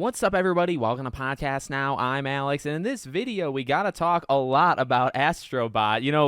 What's up, everybody? Welcome to Podcast Now. I'm Alex, and in this video, we got to talk a lot about Astro.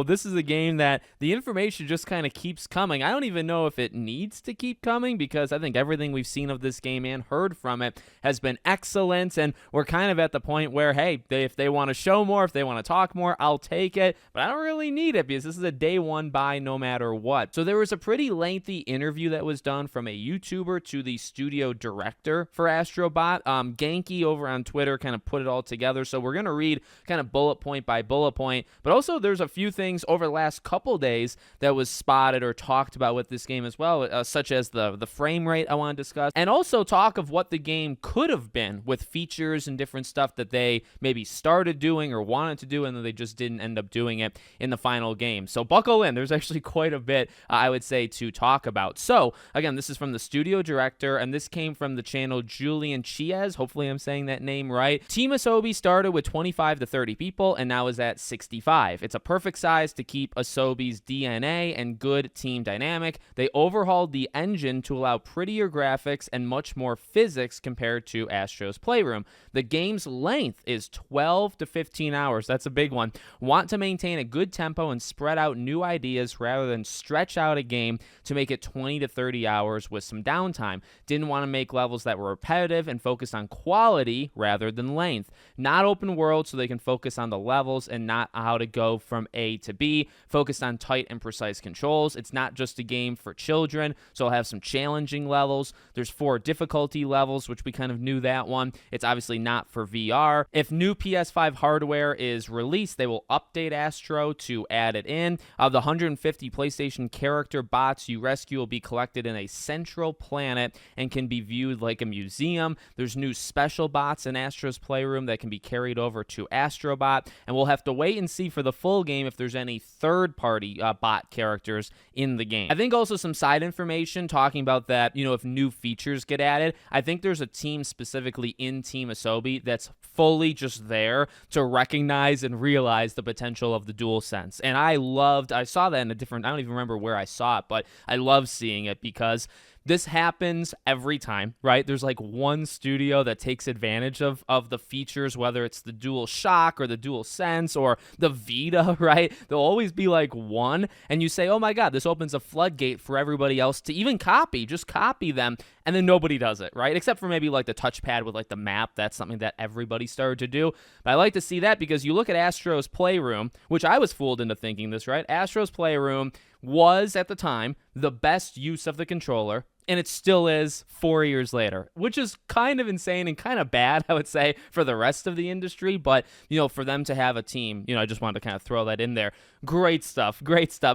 This is a game that the information just kind of keeps coming. I don't even know if it needs to keep coming because I think everything we've seen of this game and heard from it has been excellent, and we're kind of at the point where, hey, if they want to show more, if they want to talk more, I'll take it, but I don't really need it because this is a day one buy no matter what. So there was a pretty lengthy interview that was done from a YouTuber to the studio director for Astrobot. Genki over on Twitter kind of put it all together. So we're going to read kind of bullet point by bullet point, but also there's a few things over the last couple days that was spotted or talked about with this game as well, such as the frame rate I want to discuss, and also talk of what the game could have been with features and different stuff that they maybe started doing or wanted to do, and then they just didn't end up doing it in the final game. So buckle in. There's actually quite a bit, I would say, to talk about. So again, this is from the studio director, and this came from the channel Julian Chiez. Hopefully I'm saying that name right. Team Asobi started with 25 to 30 people and now is at 65. It's a perfect size to keep Asobi's DNA and good team dynamic. They overhauled the engine to allow prettier graphics and much more physics compared to Astro's Playroom. The game's length is 12 to 15 hours. That's a big one. Want to maintain a good tempo and spread out new ideas rather than stretch out a game to make it 20 to 30 hours with some downtime. Didn't want to make levels that were repetitive and focused on quality rather than length. Not open world, so they can focus on the levels and not how to go from A to B. Focused on tight and precise controls. It's not just a game for children, so it'll have some challenging levels. There's 4 difficulty levels, which we kind of knew that one. It's obviously not for VR. If new PS5 hardware is released, they will update Astro to add it in. The 150 PlayStation character bots you rescue will be collected in a central planet and can be viewed like a museum. There's new special bots in Astro's Playroom that can be carried over to Astrobot, and we'll have to wait and see for the full game if there's any third-party bot characters in the game. I think also some side information talking about that, if new features get added, I think there's a team specifically in Team Asobi that's fully just there to recognize and realize the potential of the DualSense. And I saw that in I don't even remember where I saw it, but I love seeing it because this happens every time, right? There's like one studio that takes advantage of the features, whether it's the DualShock or the DualSense or the Vita, right? There'll always be like one, and you say, oh my God, this opens a floodgate for everybody else to even just copy them, and then nobody does it, right? Except for maybe like the touchpad with like the map. That's something that everybody started to do. But I like to see that because you look at Astro's Playroom, which I was fooled into thinking this, right? Astro's Playroom was, at the time, the best use of the controller, and it still is 4 years later, which is kind of insane and kind of bad, I would say, for the rest of the industry. But, for them to have a team, I just wanted to kind of throw that in there. Great stuff.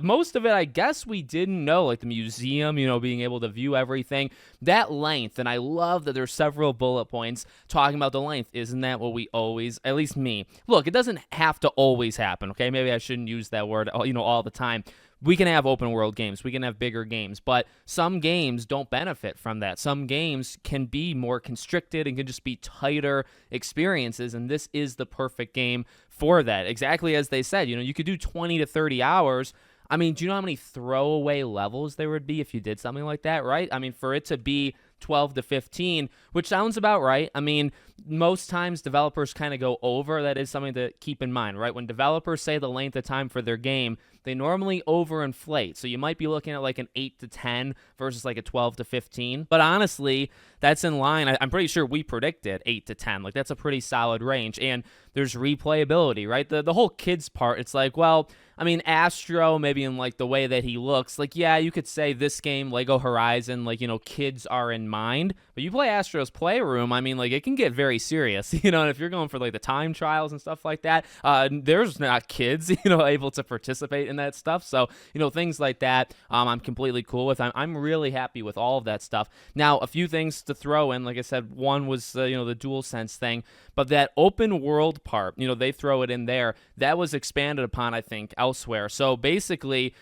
Most of it, I guess we didn't know, like the museum, being able to view everything. That length, and I love that there's several bullet points talking about the length. Isn't that what we always, at least me, look, it doesn't have to always happen, okay? Maybe I shouldn't use that word, all the time. We can have open world games. We can have bigger games, but some games don't benefit from that. Some games can be more constricted and can just be tighter experiences, and this is the perfect game for that. Exactly as they said, you could do 20 to 30 hours. I mean, do you know how many throwaway levels there would be if you did something like that, right? I mean, for it to be 12 to 15, which sounds about right. I mean, most times developers kind of go over. That is something to keep in mind, right? When developers say the length of time for their game, they normally overinflate. So you might be looking at like an 8 to 10 versus like a 12 to 15. But honestly, that's in line. I'm pretty sure we predicted 8 to 10. Like, that's a pretty solid range. And there's replayability, right? The whole kids part, it's like, well, I mean, Astro, maybe in like the way that he looks, like, yeah, you could say this game, Lego Horizon, like, kids are in mind. But you play Astro's Playroom, I mean, like, it can get very serious, and if you're going for like the time trials and stuff like that, there's not kids, able to participate in that stuff. So, things like that, I'm completely cool with. I'm really happy with all of that stuff. Now, a few things to throw in, like I said, one was, the DualSense thing, but that open world part, they throw it in there. That was expanded upon, I think, elsewhere. So basically,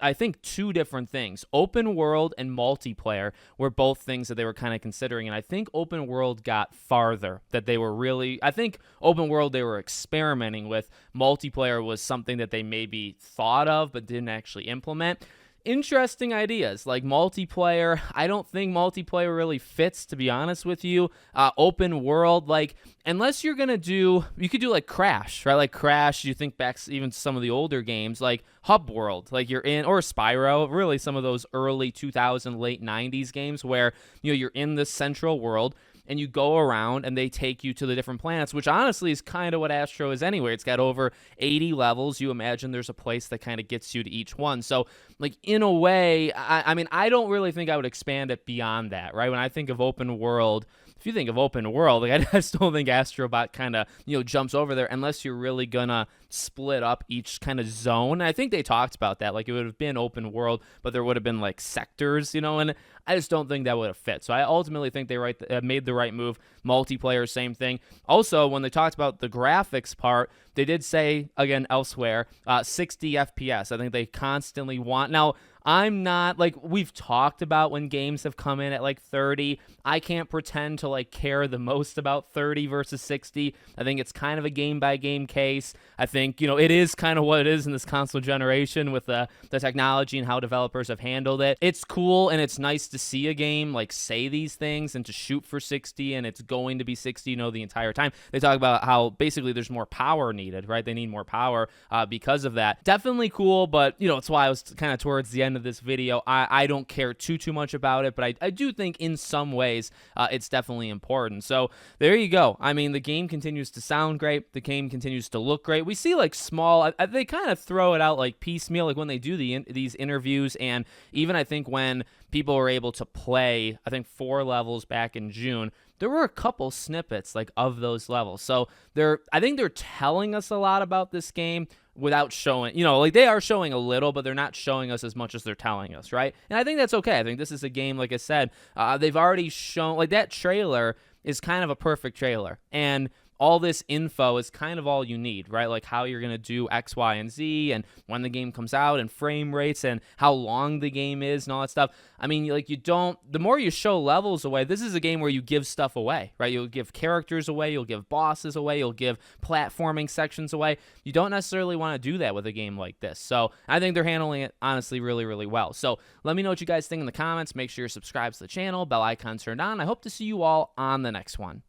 I think 2 different things. Open world and multiplayer were both things that they were kind of considering, and I think open world got farther. I think open world they were experimenting with. Multiplayer was something that they maybe thought of but didn't actually implement. interesting ideas like multiplayer. I don't think multiplayer really fits, to be honest with you. Open world, like, unless you're gonna do, you could do like Crash, right? Like Crash, you think back even to some of the older games like Hub World, like you're in, or Spyro, really some of those early 2000, late 90s games where, you're in this central world and you go around and they take you to the different planets, which honestly is kind of what Astro is anyway. It's got over 80 levels. You imagine there's a place that kind of gets you to each one. So, like, in a way, I mean, I don't really think I would expand it beyond that, right? When I think of open world, if you think of open world, like, I just don't think Astrobot kind of, jumps over there unless you're really gonna split up each kind of zone. And I think they talked about that. Like, it would have been open world, but there would have been like sectors, and I just don't think that would have fit. So I ultimately think they made the right move. Multiplayer, same thing. Also, when they talked about the graphics part, they did say, again, elsewhere, 60 FPS. I think they constantly want. Now, I'm not, like, we've talked about when games have come in at like 30. I can't pretend to like care the most about 30 versus 60. I think it's kind of a game by game case. I think, it is kind of what it is in this console generation with the technology and how developers have handled it. It's cool and it's nice to see a game like say these things and to shoot for 60 and it's going to be 60, the entire time. They talk about how basically there's more power needed, right? They need more power because of that. Definitely cool, but it's why I was kind of towards the end of this video. I don't care too much about it, but I do think in some ways it's definitely important. So there you go. I mean, the game continues to sound great. The game continues to look great. We see like small, they kind of throw it out like piecemeal, like when they do these interviews, and even I think when people were able to play, I think 4 levels back in June, there were a couple snippets like of those levels. So I think they're telling us a lot about this game without showing, like they are showing a little, but they're not showing us as much as they're telling us, right? And I think that's okay. I think this is a game, like I said, they've already shown, like that trailer is kind of a perfect trailer. And all this info is kind of all you need, right? Like how you're going to do X, Y, and Z, and when the game comes out, and frame rates, and how long the game is, and all that stuff. I mean, like, the more you show levels away, this is a game where you give stuff away, right? You'll give characters away, you'll give bosses away, you'll give platforming sections away. You don't necessarily want to do that with a game like this. So I think they're handling it, honestly, really, really well. So let me know what you guys think in the comments. Make sure you're subscribed to the channel, bell icon turned on. I hope to see you all on the next one.